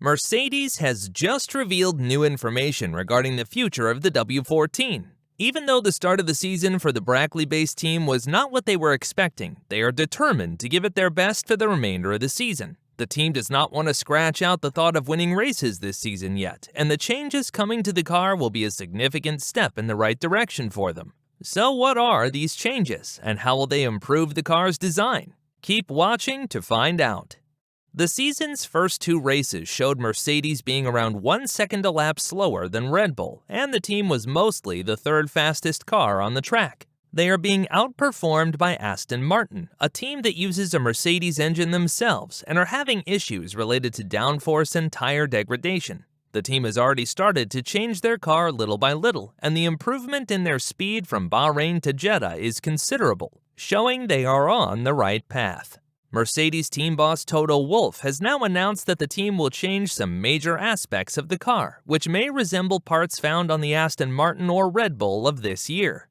Mercedes has just revealed new information regarding the future of the W14. Even though the start of the season for the Brackley-based team was not what they were expecting, they are determined to give it their best for the remainder of the season. The team does not want to scratch out the thought of winning races this season yet, and the changes coming to the car will be a significant step in the right direction for them. So what are these changes, and how will they improve the car's design? Keep watching to find out. The season's first two races showed Mercedes being around 1 second a lap slower than Red Bull, and the team was mostly the third fastest car on the track. They are being outperformed by Aston Martin, a team that uses a Mercedes engine themselves and are having issues related to downforce and tire degradation. The team has already started to change their car little by little, and the improvement in their speed from Bahrain to Jeddah is considerable, showing they are on the right path. Mercedes team boss Toto Wolff has now announced that the team will change some major aspects of the car, which may resemble parts found on the Aston Martin or Red Bull of this year.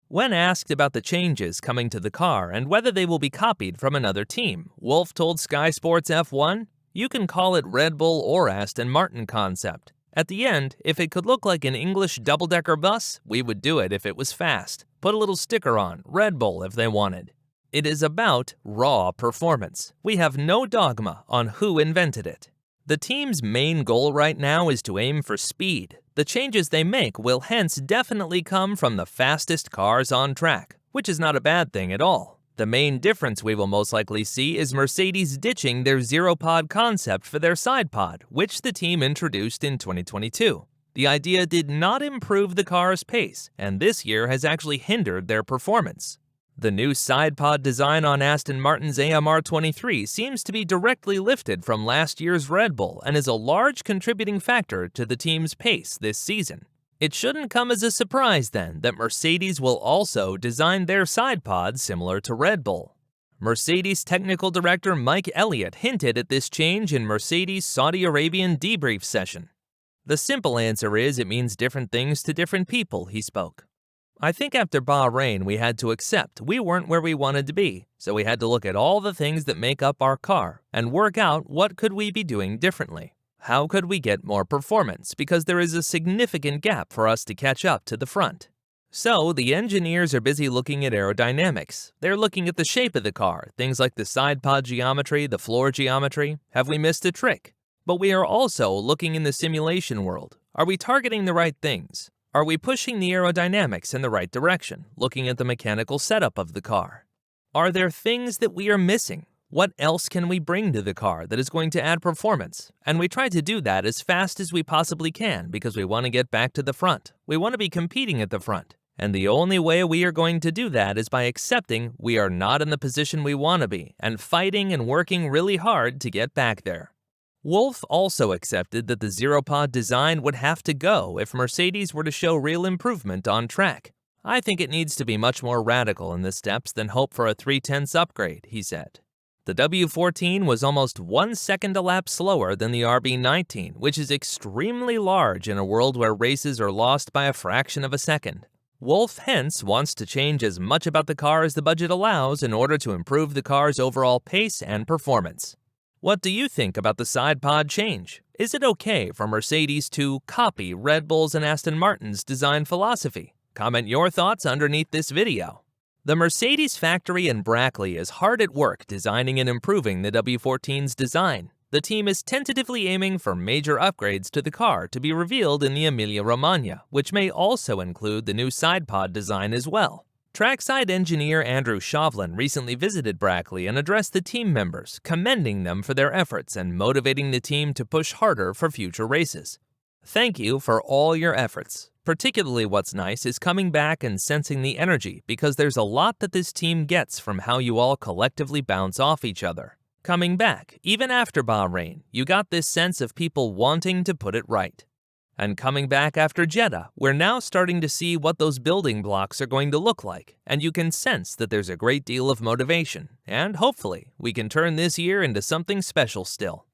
When asked about the changes coming to the car and whether they will be copied from another team, Wolff told Sky Sports F1, "You can call it Red Bull or Aston Martin concept. At the end, if it could look like an English double-decker bus, we would do it if it was fast. Put a little sticker on, Red Bull if they wanted. It is about raw performance. We have no dogma on who invented it." The team's main goal right now is to aim for speed. The changes they make will hence definitely come from the fastest cars on track, which is not a bad thing at all. The main difference we will most likely see is Mercedes ditching their zero-pod concept for their side pod, which the team introduced in 2022. The idea did not improve the car's pace, and this year has actually hindered their performance. The new side pod design on Aston Martin's AMR23 seems to be directly lifted from last year's Red Bull and is a large contributing factor to the team's pace this season. It shouldn't come as a surprise then that Mercedes will also design their side pod similar to Red Bull. Mercedes technical director Mike Elliott hinted at this change in Mercedes' Saudi Arabian debrief session. "The simple answer is it means different things to different people," he spoke. "I think after Bahrain we had to accept we weren't where we wanted to be, so we had to look at all the things that make up our car and work out what could we be doing differently. How could we get more performance, because there is a significant gap for us to catch up to the front." So the engineers are busy looking at aerodynamics. They're looking at the shape of the car, things like the side pod geometry, the floor geometry. Have we missed a trick? But we are also looking in the simulation world. Are we targeting the right things? Are we pushing the aerodynamics in the right direction, looking at the mechanical setup of the car? Are there things that we are missing? What else can we bring to the car that is going to add performance? And we try to do that as fast as we possibly can because we want to get back to the front. We want to be competing at the front. And the only way we are going to do that is by accepting we are not in the position we want to be and fighting and working really hard to get back there. Wolff also accepted that the zero-pod design would have to go if Mercedes were to show real improvement on track. "I think it needs to be much more radical in the steps than hope for a 3/10 upgrade," he said. The W14 was almost 1 second a lap slower than the RB19, which is extremely large in a world where races are lost by a fraction of a second. Wolff hence wants to change as much about the car as the budget allows in order to improve the car's overall pace and performance. What do you think about the side pod change? Is it okay for Mercedes to copy Red Bull's and Aston Martin's design philosophy? Comment your thoughts underneath this video. The Mercedes factory in Brackley is hard at work designing and improving the W14's design. The team is tentatively aiming for major upgrades to the car to be revealed in the Emilia-Romagna, which may also include the new side pod design as well. Trackside engineer Andrew Shovlin recently visited Brackley and addressed the team members, commending them for their efforts and motivating the team to push harder for future races. "Thank you for all your efforts. Particularly what's nice is coming back and sensing the energy, because there's a lot that this team gets from how you all collectively bounce off each other. Coming back, even after Bahrain, you got this sense of people wanting to put it right. And coming back after Jeddah, we're now starting to see what those building blocks are going to look like, and you can sense that there's a great deal of motivation, and hopefully, we can turn this year into something special still."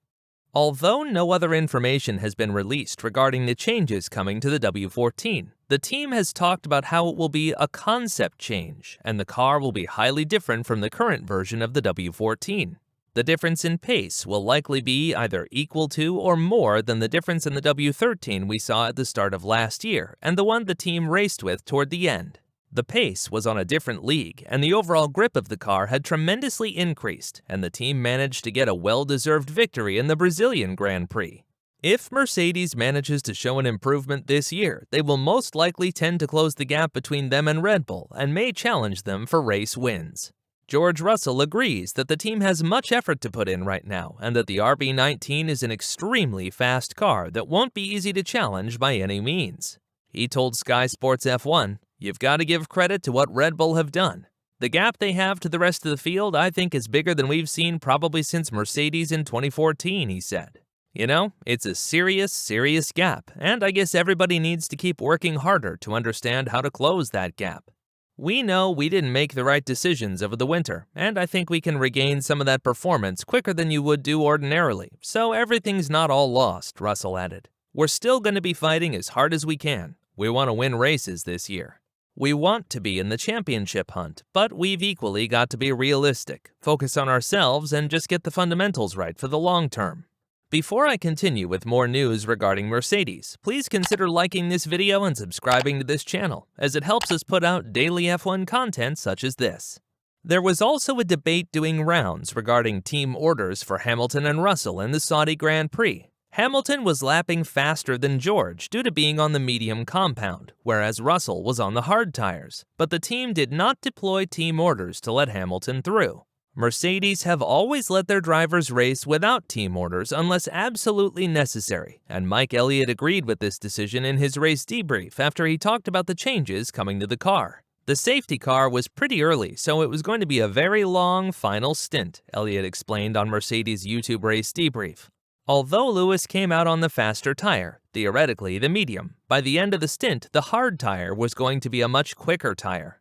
Although no other information has been released regarding the changes coming to the W14, the team has talked about how it will be a concept change, and the car will be highly different from the current version of the W14. The difference in pace will likely be either equal to or more than the difference in the W13 we saw at the start of last year and the one the team raced with toward the end. The pace was on a different league, and the overall grip of the car had tremendously increased, and the team managed to get a well-deserved victory in the Brazilian Grand Prix. If Mercedes manages to show an improvement this year, they will most likely tend to close the gap between them and Red Bull and may challenge them for race wins. George Russell agrees that the team has much effort to put in right now and that the RB19 is an extremely fast car that won't be easy to challenge by any means. He told Sky Sports F1, "You've got to give credit to what Red Bull have done. The gap they have to the rest of the field I think is bigger than we've seen probably since Mercedes in 2014, he said. You know, it's a serious gap, and I guess everybody needs to keep working harder to understand how to close that gap. We know we didn't make the right decisions over the winter, and I think we can regain some of that performance quicker than you would do ordinarily, so everything's not all lost," Russell added. "We're still going to be fighting as hard as we can. We want to win races this year. We want to be in the championship hunt, but we've equally got to be realistic, focus on ourselves, and just get the fundamentals right for the long term." Before I continue with more news regarding Mercedes, please consider liking this video and subscribing to this channel, as it helps us put out daily F1 content such as this. There was also a debate doing rounds regarding team orders for Hamilton and Russell in the Saudi Grand Prix. Hamilton was lapping faster than George due to being on the medium compound, whereas Russell was on the hard tires, but the team did not deploy team orders to let Hamilton through. Mercedes have always let their drivers race without team orders unless absolutely necessary, and Mike Elliott agreed with this decision in his race debrief after he talked about the changes coming to the car. The safety car was pretty early, so it was going to be a very long final stint, Elliott explained on Mercedes' YouTube race debrief. Although Lewis came out on the faster tire, theoretically the medium, by the end of the stint, the hard tire was going to be a much quicker tire.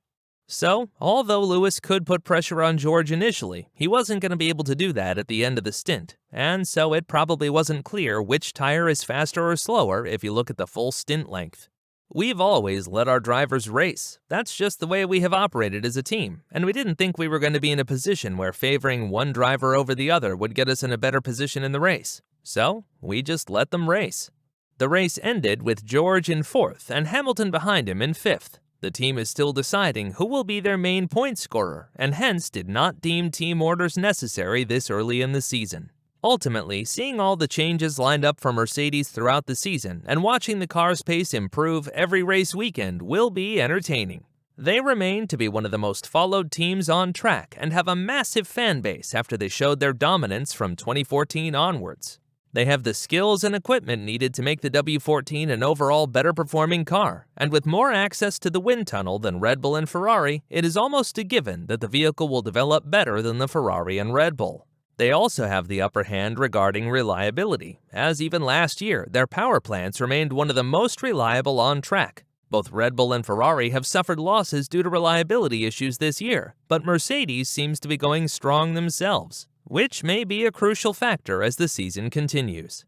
So, although Lewis could put pressure on George initially, he wasn't going to be able to do that at the end of the stint, and so it probably wasn't clear which tire is faster or slower if you look at the full stint length. We've always let our drivers race. That's just the way we have operated as a team, and we didn't think we were going to be in a position where favoring one driver over the other would get us in a better position in the race. So, we just let them race. The race ended with George in 4th and Hamilton behind him in 5th. The team is still deciding who will be their main point scorer, and hence did not deem team orders necessary this early in the season. Ultimately, seeing all the changes lined up for Mercedes throughout the season and watching the car's pace improve every race weekend will be entertaining. They remain to be one of the most followed teams on track and have a massive fan base after they showed their dominance from 2014 onwards. They have the skills and equipment needed to make the W14 an overall better performing car, and with more access to the wind tunnel than Red Bull and Ferrari, it is almost a given that the vehicle will develop better than the Ferrari and Red Bull. They also have the upper hand regarding reliability, as even last year, their power plants remained one of the most reliable on track. Both Red Bull and Ferrari have suffered losses due to reliability issues this year, but Mercedes seems to be going strong themselves, which may be a crucial factor as the season continues.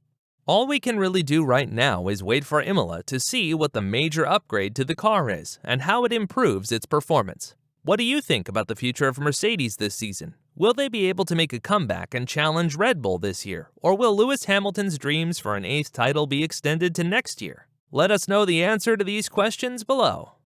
All we can really do right now is wait for Imola to see what the major upgrade to the car is and how it improves its performance. What do you think about the future of Mercedes this season? Will they be able to make a comeback and challenge Red Bull this year, or will Lewis Hamilton's dreams for an 8th title be extended to next year? Let us know the answer to these questions below.